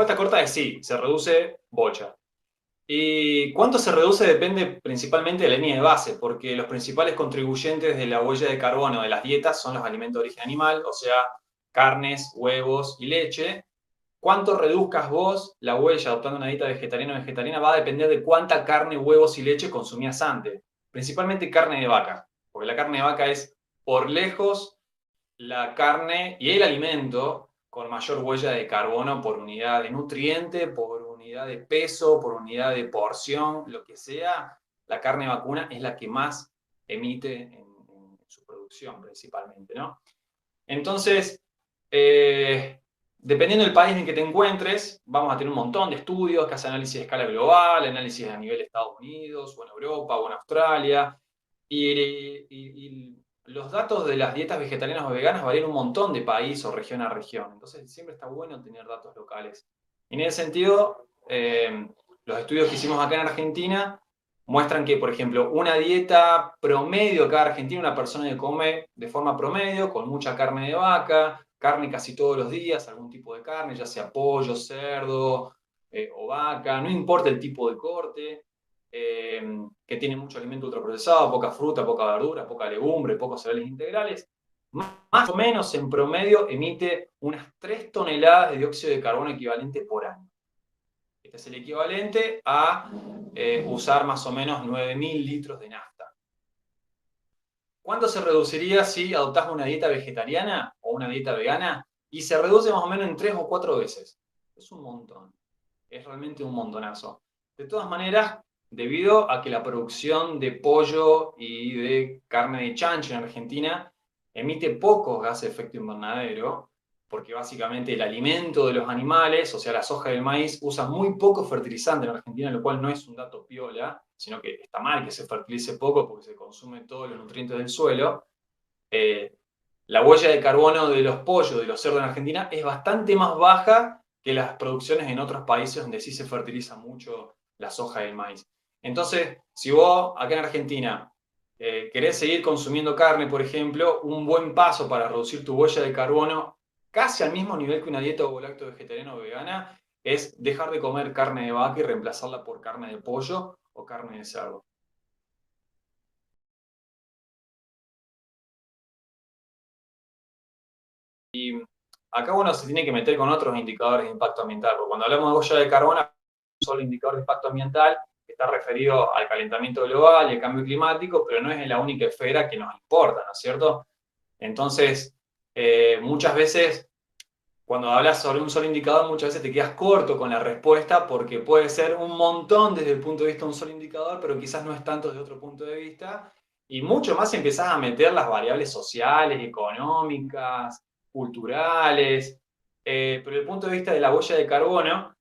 respuesta corta es sí, se reduce bocha. ¿Y cuánto se reduce? Depende principalmente de la línea de base, porque los principales contribuyentes de la huella de carbono de las dietas son los alimentos de origen animal, o sea, carnes, huevos y leche. Cuánto reduzcas vos la huella adoptando una dieta vegetariana o vegetariana va a depender de cuánta carne, huevos y leche consumías antes. Principalmente carne de vaca, porque la carne de vaca es por lejos la carne y el alimento con mayor huella de carbono por unidad de nutriente, por unidad de peso, por unidad de porción, lo que sea, la carne vacuna es la que más emite en su producción principalmente, ¿no? Entonces, dependiendo del país en que te encuentres, vamos a tener un montón de estudios que hacen análisis de escala global, análisis a nivel de Estados Unidos, o en Europa, o en Australia, y los datos de las dietas vegetarianas o veganas varían un montón de país o región a región. Entonces, siempre está bueno tener datos locales. Y en ese sentido, los estudios que hicimos acá en Argentina muestran que, por ejemplo, una dieta promedio acá en Argentina, una persona que come de forma promedio, con mucha carne de vaca, carne casi todos los días, algún tipo de carne, ya sea pollo, cerdo o vaca, no importa el tipo de corte, que tiene mucho alimento ultraprocesado, poca fruta, poca verdura, poca legumbre, pocos cereales integrales, más o menos en promedio emite unas 3 toneladas de dióxido de carbono equivalente por año. Este es el equivalente a usar más o menos 9.000 litros de nafta. ¿Cuánto se reduciría si adoptás una dieta vegetariana o una dieta vegana? Y se reduce más o menos en 3 o 4 veces. Es un montón. Es realmente un montonazo. De todas maneras, debido a que la producción de pollo y de carne de chancho en Argentina emite pocos gases de efecto invernadero, porque básicamente el alimento de los animales, o sea, la soja del maíz, usa muy poco fertilizante en Argentina, lo cual no es un dato piola, sino que está mal que se fertilice poco porque se consume todos los nutrientes del suelo. Eh, la huella de carbono de los pollos, de los cerdos en Argentina, es bastante más baja que las producciones en otros países donde sí se fertiliza mucho la soja y el maíz. Entonces, si vos acá en Argentina querés seguir consumiendo carne, por ejemplo, un buen paso para reducir tu huella de carbono casi al mismo nivel que una dieta ovo-lacto vegetariana o vegana es dejar de comer carne de vaca y reemplazarla por carne de pollo o carne de cerdo. Y acá uno se tiene que meter con otros indicadores de impacto ambiental, porque cuando hablamos de huella de carbono, un solo indicador de impacto ambiental que está referido al calentamiento global y al cambio climático, pero no es la única esfera que nos importa, ¿no es cierto? Entonces, muchas veces, cuando hablas sobre un solo indicador, muchas veces te quedas corto con la respuesta porque puede ser un montón desde el punto de vista de un solo indicador, pero quizás no es tanto desde otro punto de vista. Y mucho más si empezás a meter las variables sociales, económicas, culturales. Pero desde el punto de vista de la huella de carbono,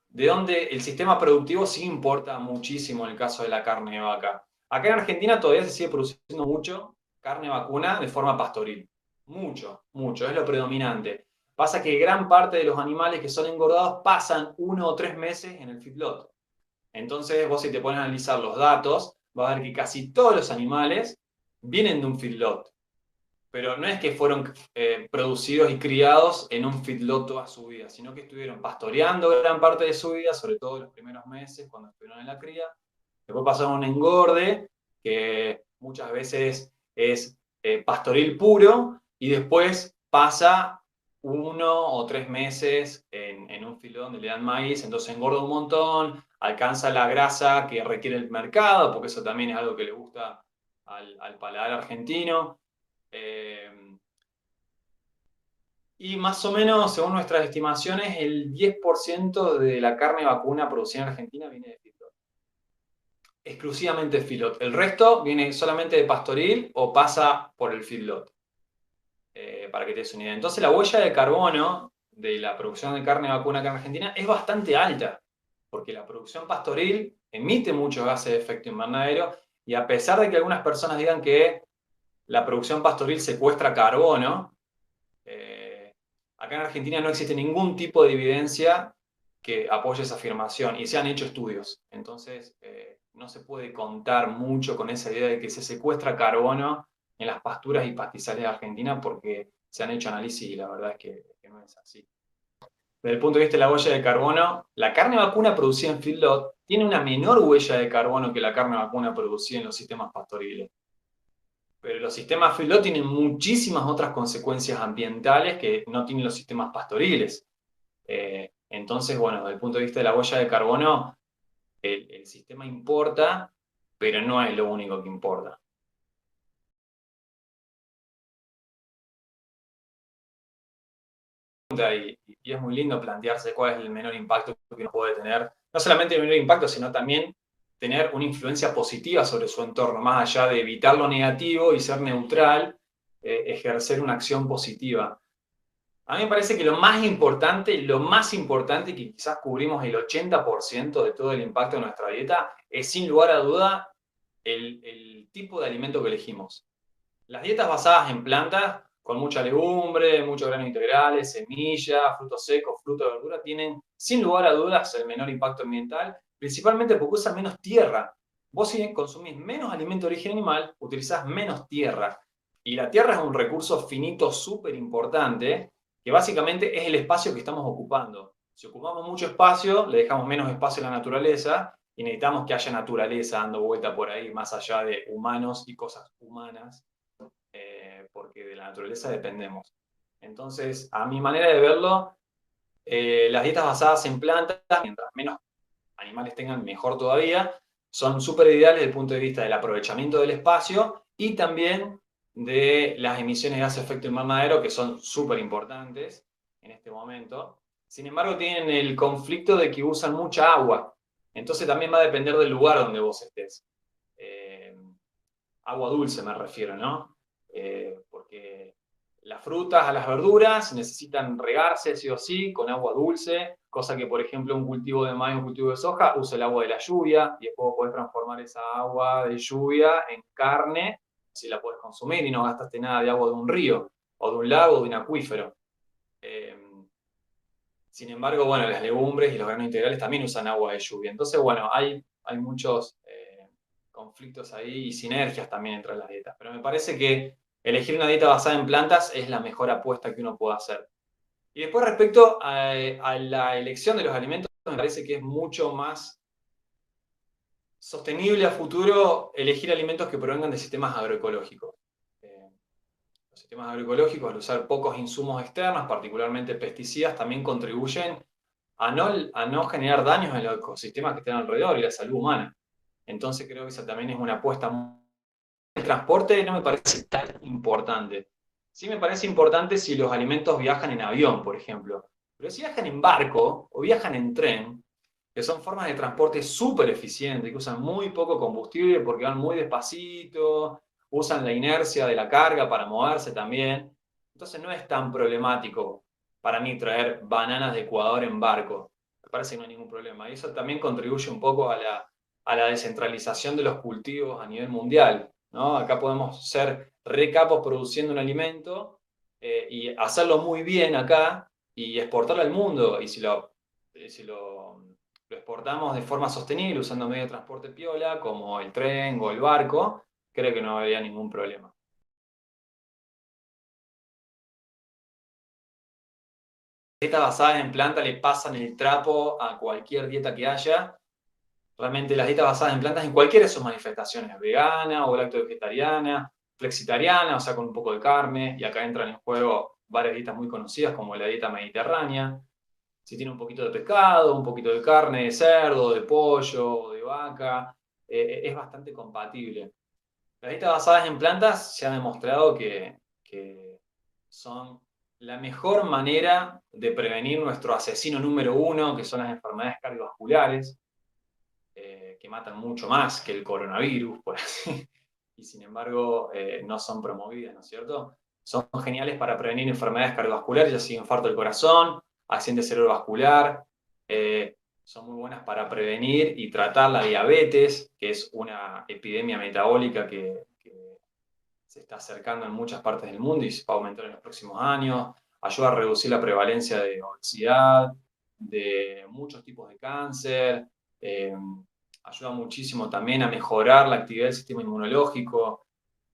de donde el sistema productivo sí importa muchísimo en el caso de la carne de vaca. Acá en Argentina todavía se sigue produciendo mucho carne vacuna de forma pastoril. Mucho, mucho, es lo predominante. Pasa que gran parte de los animales que son engordados pasan 1 o 3 meses en el feedlot. Entonces, vos si te pones a analizar los datos, vas a ver que casi todos los animales vienen de un feedlot. Pero no es que fueron producidos y criados en un feedlot toda su vida, sino que estuvieron pastoreando gran parte de su vida, sobre todo los primeros meses cuando estuvieron en la cría. Después pasaron un engorde, que muchas veces es pastoril puro, y después pasa 1 o 3 meses en un feedlot donde le dan maíz, entonces engorda un montón, alcanza la grasa que requiere el mercado, porque eso también es algo que le gusta al paladar argentino. Eh, y más o menos, según nuestras estimaciones, el 10% de la carne vacuna producida en Argentina viene de feedlot. Exclusivamente de feedlot. El resto viene solamente de pastoril o pasa por el feedlot. Para que te des una idea. Entonces la huella de carbono de la producción de carne vacuna acá en Argentina es bastante alta, porque la producción pastoril emite muchos gases de efecto invernadero y a pesar de que algunas personas digan que la producción pastoril secuestra carbono, acá en Argentina no existe ningún tipo de evidencia que apoye esa afirmación y se han hecho estudios. Entonces, no se puede contar mucho con esa idea de que se secuestra carbono en las pasturas y pastizales de Argentina porque se han hecho análisis y la verdad es que no es así. desde el punto de vista de la huella de carbono, la carne vacuna producida en feedlot tiene una menor huella de carbono que la carne vacuna producida en los sistemas pastoriles. Pero los sistemas feedlot tienen muchísimas otras consecuencias ambientales que no tienen los sistemas pastoriles. Entonces, bueno, desde el punto de vista de la huella de carbono, el sistema importa, pero no es lo único que importa. Y es muy lindo plantearse cuál es el menor impacto que uno puede tener. No solamente el menor impacto, sino también tener una influencia positiva sobre su entorno, más allá de evitar lo negativo y ser neutral, ejercer una acción positiva. A mí me parece que lo más importante, que quizás cubrimos el 80% de todo el impacto de nuestra dieta, es sin lugar a duda el tipo de alimento que elegimos. Las dietas basadas en plantas, con mucha legumbre, muchos granos integrales, semillas, frutos secos, frutos de verdura, tienen sin lugar a dudas el menor impacto ambiental, principalmente porque usan menos tierra. Vos si consumís menos alimento de origen animal, utilizás menos tierra. Y la tierra es un recurso finito súper importante, que básicamente es el espacio que estamos ocupando. Si ocupamos mucho espacio, le dejamos menos espacio a la naturaleza y necesitamos que haya naturaleza dando vuelta por ahí, más allá de humanos y cosas humanas, porque de la naturaleza dependemos. Entonces, a mi manera de verlo, las dietas basadas en plantas, mientras menos animales tengan, mejor todavía, son súper ideales desde el punto de vista del aprovechamiento del espacio y también de las emisiones de gases de efecto invernadero, que son súper importantes en este momento. Sin embargo, tienen el conflicto de que usan mucha agua. Entonces también va a depender del lugar donde vos estés. Agua dulce me refiero, ¿no? Porque las frutas a las verduras necesitan regarse sí o sí con agua dulce, cosa que, por ejemplo, un cultivo de maíz, un cultivo de soja, usa el agua de la lluvia y después podés transformar esa agua de lluvia en carne, si la podés consumir y no gastaste nada de agua de un río o de un lago o de un acuífero. Eh, Sin embargo, bueno, las legumbres y los granos integrales también usan agua de lluvia. Entonces, bueno, hay muchos conflictos ahí y sinergias también entre las dietas. Pero me parece que elegir una dieta basada en plantas es la mejor apuesta que uno puede hacer. Y después respecto a la elección de los alimentos, me parece que es mucho más sostenible a futuro elegir alimentos que provengan de sistemas agroecológicos. Eh, los sistemas agroecológicos, al usar pocos insumos externos, particularmente pesticidas, también contribuyen a no generar daños en los ecosistemas que estén alrededor y la salud humana. Entonces creo que esa también es una apuesta. El transporte no me parece tan importante. Sí me parece importante si los alimentos viajan en avión, por ejemplo. Pero si viajan en barco o viajan en tren, que son formas de transporte súper eficientes, que usan muy poco combustible porque van muy despacito, usan la inercia de la carga para moverse también. Entonces no es tan problemático para mí traer bananas de Ecuador en barco. Me parece que no hay ningún problema. Y eso también contribuye un poco a la descentralización de los cultivos a nivel mundial, ¿no? Acá podemos ser recapos produciendo un alimento y hacerlo muy bien acá y exportarlo al mundo. Y si lo exportamos de forma sostenible usando medios de transporte piola, como el tren o el barco, creo que no habría ningún problema. Dietas basadas en planta le pasan el trapo a cualquier dieta que haya. Realmente las dietas basadas en plantas en cualquiera de sus manifestaciones, vegana o lacto-vegetariana, flexitariana, o sea, con un poco de carne, y acá entran en juego varias dietas muy conocidas como la dieta mediterránea. Si tiene un poquito de pescado, un poquito de carne de cerdo, de pollo, de vaca, es bastante compatible. Las dietas basadas en plantas se ha demostrado que son la mejor manera de prevenir nuestro asesino número uno, que son las enfermedades cardiovasculares, que matan mucho más que el coronavirus, por así, y sin embargo no son promovidas, ¿no es cierto? Son geniales para prevenir enfermedades cardiovasculares, ya sea infarto del corazón, accidente cerebrovascular, son muy buenas para prevenir y tratar la diabetes, que es una epidemia metabólica que se está acercando en muchas partes del mundo y se va a aumentar en los próximos años. Ayuda a reducir la prevalencia de obesidad, de muchos tipos de cáncer, eh, ayuda muchísimo también a mejorar la actividad del sistema inmunológico.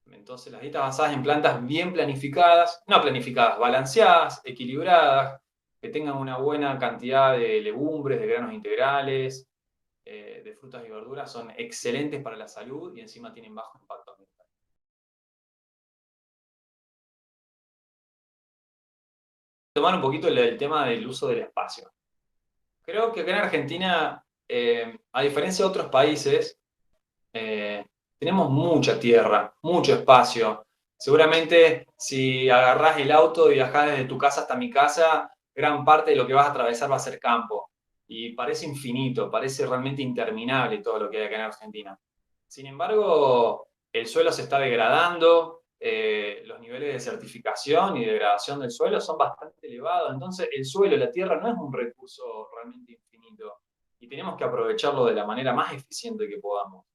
Entonces, las dietas basadas en plantas bien planificadas, no planificadas, balanceadas, equilibradas, que tengan una buena cantidad de legumbres, de granos integrales, de frutas y verduras, son excelentes para la salud y encima tienen bajo impacto ambiental. Tomar un poquito el tema del uso del espacio. Creo que acá en Argentina, a diferencia de otros países, tenemos mucha tierra, mucho espacio. Seguramente si agarrás el auto y viajás desde tu casa hasta mi casa, gran parte de lo que vas a atravesar va a ser campo. Y parece infinito, parece realmente interminable todo lo que hay acá en Argentina. Sin embargo, el suelo se está degradando, los niveles de certificación y degradación del suelo son bastante elevados. Entonces, el suelo, la tierra, no es un recurso realmente infinito y tenemos que aprovecharlo de la manera más eficiente que podamos.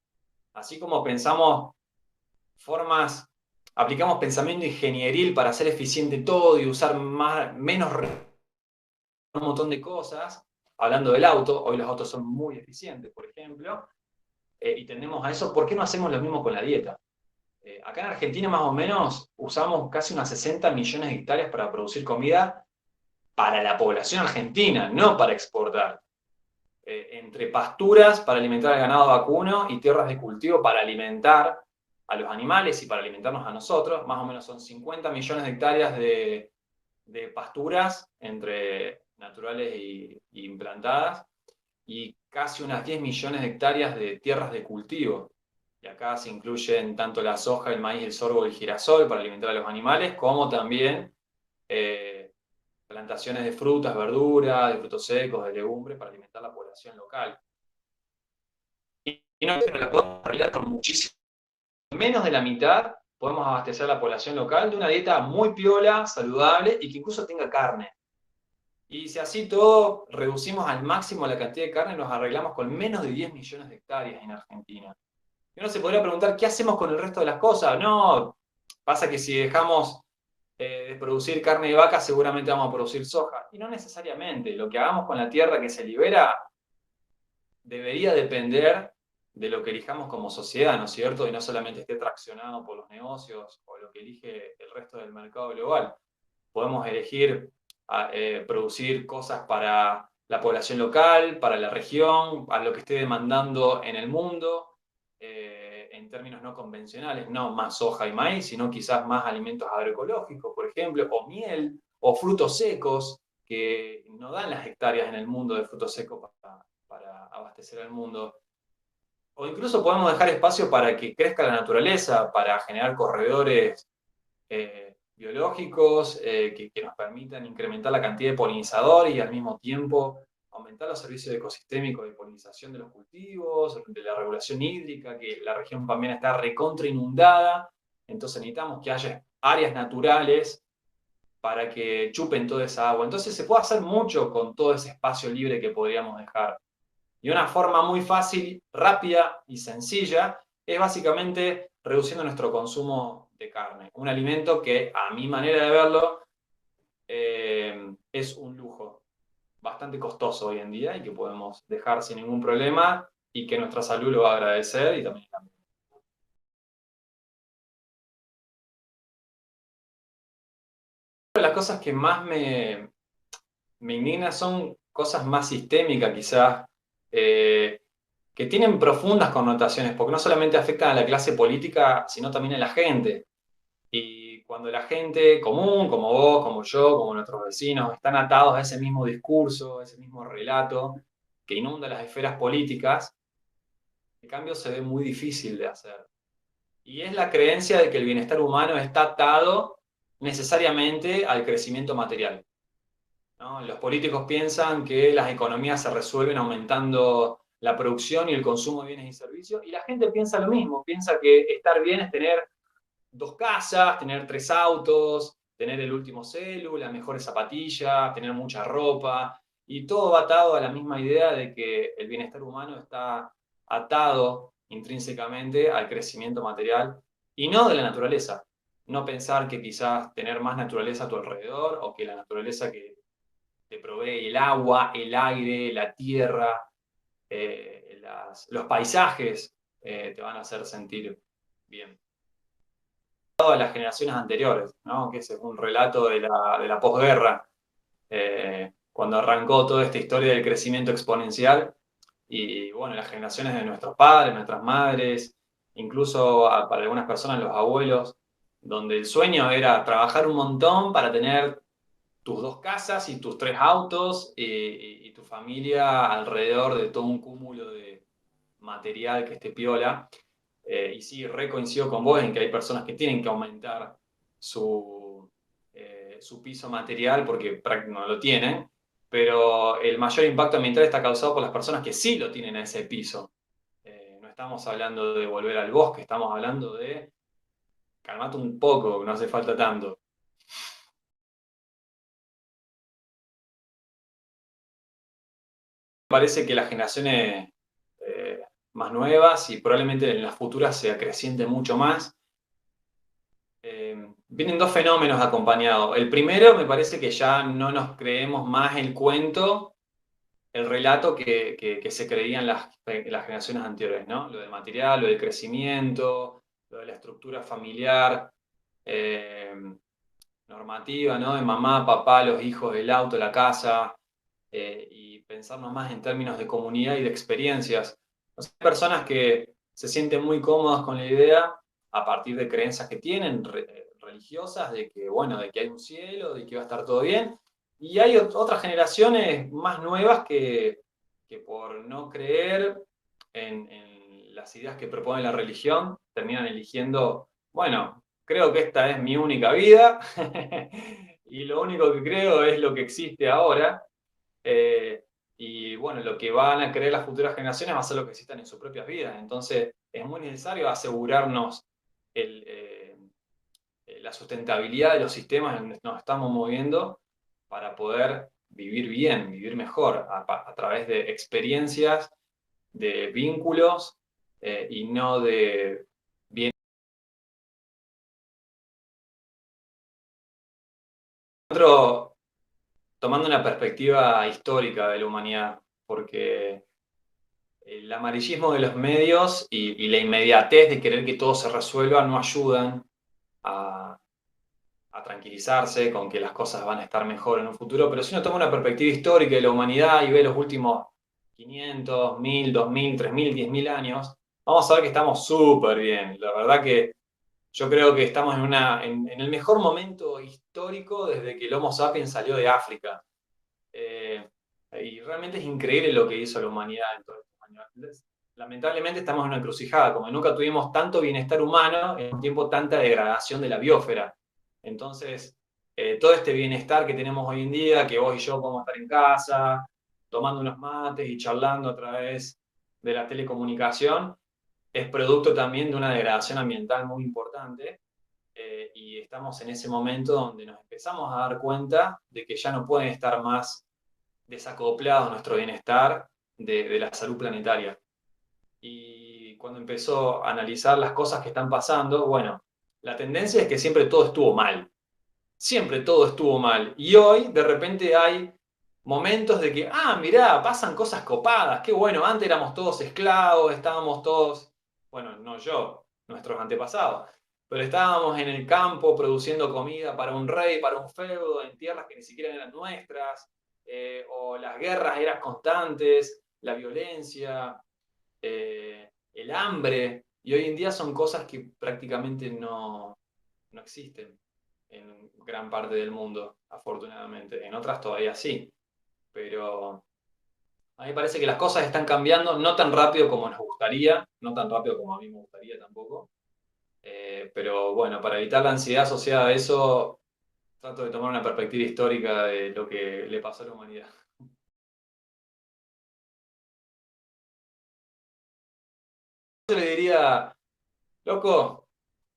Así como pensamos formas, aplicamos pensamiento ingenieril para hacer eficiente todo y usar menos un montón de cosas. Hablando del auto, hoy los autos son muy eficientes, por ejemplo, y tendemos a eso. ¿Por qué no hacemos lo mismo con la dieta? Acá en Argentina más o menos usamos casi unas 60 millones de hectáreas para producir comida para la población argentina, no para exportar. Entre pasturas para alimentar al ganado vacuno y tierras de cultivo para alimentar a los animales y para alimentarnos a nosotros, más o menos son 50 millones de hectáreas de pasturas entre naturales y implantadas, y casi unas 10 millones de hectáreas de tierras de cultivo. Y acá se incluyen tanto la soja, el maíz, el sorgo y el girasol para alimentar a los animales, como también eh, plantaciones de frutas, verduras, de frutos secos, de legumbres para alimentar a la población local. Y no la podemos arreglar con muchísimo. Menos de la mitad podemos abastecer a la población local de una dieta muy piola, saludable y que incluso tenga carne. Y si así todo reducimos al máximo la cantidad de carne, nos arreglamos con menos de 10 millones de hectáreas en Argentina. Y uno se podría preguntar, ¿qué hacemos con el resto de las cosas? No, pasa que si dejamos de producir carne de vaca, seguramente vamos a producir soja. Y no necesariamente. Lo que hagamos con la tierra que se libera debería depender de lo que elijamos como sociedad, ¿no es cierto? Y no solamente esté traccionado por los negocios o lo que elige el resto del mercado global. Podemos elegir producir cosas para la población local, para la región, a lo que esté demandando en el mundo, en términos no convencionales, no más soja y maíz, sino quizás más alimentos agroecológicos, por ejemplo, o miel, o frutos secos, que no dan las hectáreas en el mundo de frutos secos para abastecer al mundo. O incluso podemos dejar espacio para que crezca la naturaleza, para generar corredores biológicos que nos permitan incrementar la cantidad de polinizadores y al mismo tiempo aumentar los servicios ecosistémicos de polinización de los cultivos, de la regulación hídrica, que la región también está recontra inundada, entonces necesitamos que haya áreas naturales para que chupen toda esa agua. Entonces se puede hacer mucho con todo ese espacio libre que podríamos dejar. Y una forma muy fácil, rápida y sencilla es básicamente reduciendo nuestro consumo de carne. Un alimento que, a mi manera de verlo, es un lujo bastante costoso hoy en día y que podemos dejar sin ningún problema y que nuestra salud lo va a agradecer y también. Las cosas que más me indignan son cosas más sistémicas, quizás, que tienen profundas connotaciones, porque no solamente afectan a la clase política, sino también a la gente. Y cuando la gente común, como vos, como yo, como nuestros vecinos, están atados a ese mismo discurso, a ese mismo relato que inunda las esferas políticas, el cambio se ve muy difícil de hacer. Y es la creencia de que el bienestar humano está atado necesariamente al crecimiento material, ¿no? Los políticos piensan que las economías se resuelven aumentando la producción y el consumo de bienes y servicios, y la gente piensa lo mismo, piensa que estar bien es tener 2 casas, tener 3 autos, tener el último celu, las mejores zapatillas, tener mucha ropa, y todo va atado a la misma idea de que el bienestar humano está atado intrínsecamente al crecimiento material y no de la naturaleza. No pensar que quizás tener más naturaleza a tu alrededor o que la naturaleza que te provee el agua, el aire, la tierra, los paisajes te van a hacer sentir bien. A las generaciones anteriores, ¿no? Que ese es un relato de la posguerra. cuando arrancó toda esta historia del crecimiento exponencial. Y bueno, las generaciones de nuestros padres, nuestras madres, incluso para algunas personas los abuelos, donde el sueño era trabajar un montón para tener tus 2 casas y tus 3 autos y tu familia alrededor de todo un cúmulo de material que esté piola. Y sí, coincido con vos en que hay personas que tienen que aumentar su piso material porque no lo tienen, pero el mayor impacto ambiental está causado por las personas que sí lo tienen a ese piso. No estamos hablando de volver al bosque, estamos hablando de calmate un poco, no hace falta tanto. Parece que las generaciones más nuevas y probablemente en las futuras se acreciente mucho más. Vienen 2 fenómenos acompañados. El primero, me parece que ya no nos creemos más el cuento, el relato que se creían las generaciones anteriores, ¿no? Lo del material, lo del crecimiento, lo de la estructura familiar, eh, normativa, ¿no? De mamá, papá, los hijos, el auto, la casa, y pensarnos más en términos de comunidad y de experiencias. O sea, hay personas que se sienten muy cómodas con la idea, a partir de creencias que tienen, religiosas, de que, bueno, de que hay un cielo, de que va a estar todo bien. Y hay otras generaciones más nuevas que por no creer en las ideas que propone la religión, terminan eligiendo, bueno, creo que esta es mi única vida y lo único que creo es lo que existe ahora. Y bueno, lo que van a creer las futuras generaciones va a ser lo que existan en sus propias vidas. Entonces, es muy necesario asegurarnos la sustentabilidad de los sistemas en los que nos estamos moviendo para poder vivir bien, vivir mejor, a través de experiencias, de vínculos y no de bien. Otro, tomando una perspectiva histórica de la humanidad, porque el amarillismo de los medios y la inmediatez de querer que todo se resuelva no ayudan a, a tranquilizarse con que las cosas van a estar mejor en un futuro, pero si uno toma una perspectiva histórica de la humanidad y ve los últimos 500, 1000, 2000, 3000, 10.000 años, vamos a ver que estamos súper bien. La verdad que yo creo que estamos en el mejor momento histórico desde que el Homo sapiens salió de África. Eh, y realmente es increíble lo que hizo la humanidad en todos estos años. Lamentablemente estamos en una encrucijada, como nunca tuvimos tanto bienestar humano, en un tiempo tanta degradación de la biosfera. Entonces, todo este bienestar que tenemos hoy en día, que vos y yo podemos estar en casa, tomando unos mates y charlando a través de la telecomunicación, es producto también de una degradación ambiental muy importante. Y estamos en ese momento donde nos empezamos a dar cuenta de que ya no pueden estar más desacoplados nuestro bienestar de la salud planetaria. Y cuando empezó a analizar las cosas que están pasando, bueno, la tendencia es que siempre todo estuvo mal. Siempre todo estuvo mal. Y hoy, de repente, hay momentos de que, mirá, pasan cosas copadas. Qué bueno, antes éramos todos esclavos, estábamos todos, bueno, no yo, nuestros antepasados, pero estábamos en el campo produciendo comida para un rey, para un feudo, en tierras que ni siquiera eran nuestras, o las guerras eran constantes, la violencia, el hambre, y hoy en día son cosas que prácticamente no existen en gran parte del mundo, afortunadamente. En otras todavía sí, pero a mí me parece que las cosas están cambiando, no tan rápido como nos gustaría, no tan rápido como a mí me gustaría tampoco. Pero bueno, para evitar la ansiedad asociada a eso, trato de tomar una perspectiva histórica de lo que le pasó a la humanidad. Yo le diría, loco,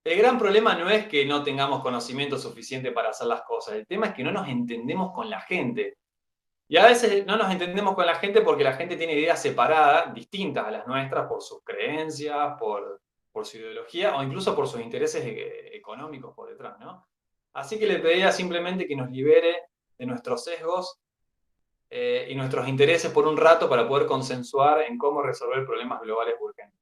el gran problema no es que no tengamos conocimiento suficiente para hacer las cosas, el tema es que no nos entendemos con la gente. Y a veces no nos entendemos con la gente porque la gente tiene ideas separadas, distintas a las nuestras, por sus creencias, por su ideología o incluso por sus intereses económicos por detrás, ¿no? Así que le pediría simplemente que nos libere de nuestros sesgos y nuestros intereses por un rato para poder consensuar en cómo resolver problemas globales urgentes.